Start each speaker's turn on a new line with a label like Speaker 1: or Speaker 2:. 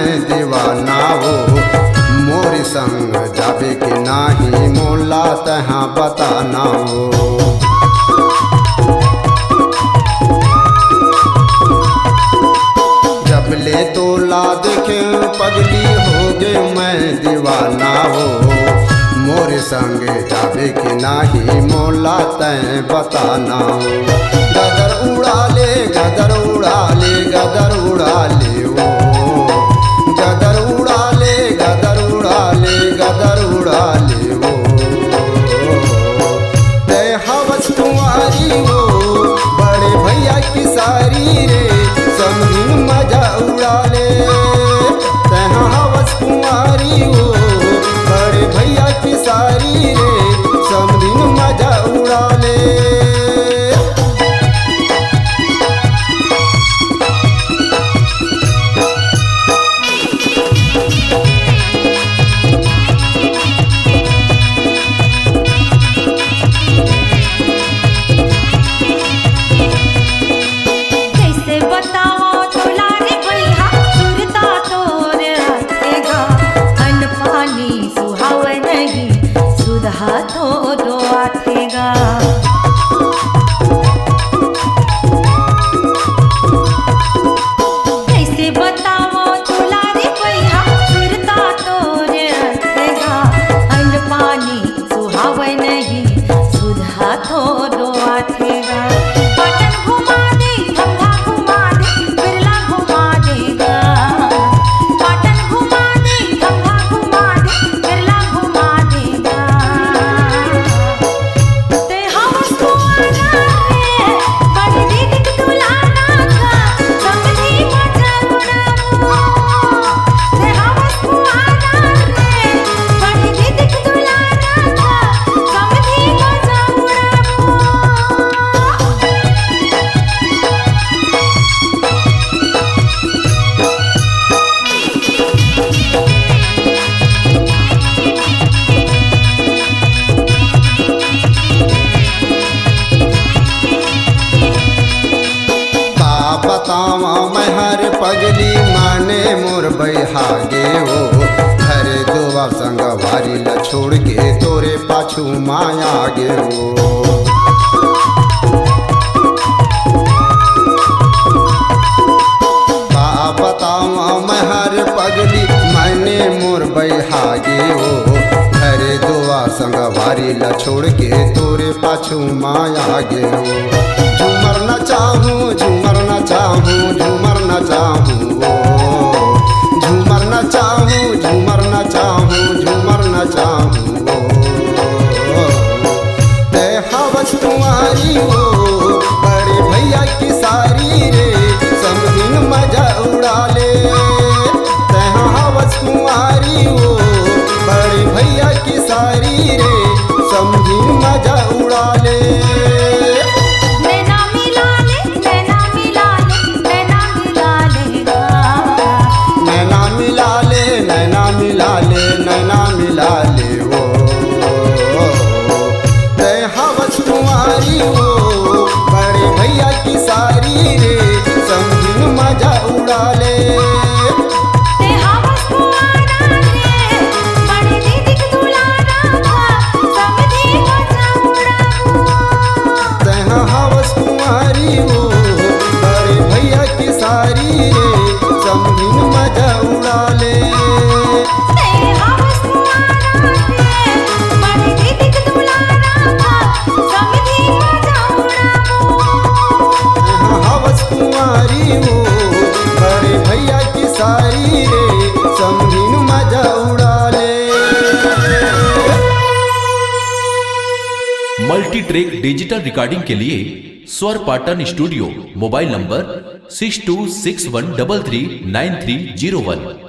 Speaker 1: मैं दीवाना हो। मोर संग जाबे के नाही मोला तहाँ बताना हो। जब ले तोला देखे पगली हो गे मैं दीवाना हो। मोर संग जाबे के नाही मोला तैं बताना हो। गदर उड़ा ले गदर उड़ा ले गदर उड़ा ले ओ। गदर उड़ा ले गदर उड़ा ले गदर उड़ा ले ओ। ते हवस तुम्हारी हो बड़े भैया की सारी रे समझिन मजा उड़ा ले। ते हवस तुम्हारी हो बड़े भैया की सारी रे समझिन मजा उड़ा ले।
Speaker 2: हाथों दो आठेगा कैसे बताओ तोला रे भैया सुरता तोरे आठेगा। अन्न पानी सुहावे नहीं सुध हाथों दो आठेगा। पाटन घुमा दे गंगा घुमा दे बिरला घुमा देगा। पाटन घुमा दे गंगा घुमा दे बिरला घुमा देगा।
Speaker 1: बतावा मैं हर पगली माने मोर बैहागे हो। घरे दुआ संग भारी ल छोड़ के तोरे पाछू माया गे हो। बतावा मैं हर पगली माने मोर बैहागे हो। घरे दुआ संग भारी ल छोड़ के तोरे पाछू माया गे हो। झूमर न चाहूँ झूमर न चाहूँ झूमर न चाहूँ ओ। झूमर न चाहूँ झूमर न चाहूँ झूमर न चाहूँ ओ। ते हवस तुम्हारी हो बड़े भैया की सारी रे समझिन मजा उड़ा ले। ते हवस तुम्हारी हो बड़े भैया की सारी रे समझिन मजा उड़ा ले। मिला ले नैना मिला ले वो। ते हवस तुम्हारी हो बड़े भैया की सारी रे समझिन मजा उड़ा ले।
Speaker 2: ते हवस तुम्हारा रे बड़े दीदी की दुलारा समझी मजा उड़ा।
Speaker 1: ते हवस तुम्हारी हो बड़े भैया की सारी रे समझिन मजा उड़ा ले। सारी रे समझिन मजा उड़ा ले।
Speaker 3: मल्टी ट्रैक डिजिटल रिकॉर्डिंग के लिए स्वर पाटन स्टूडियो। Mobile number 6261339301।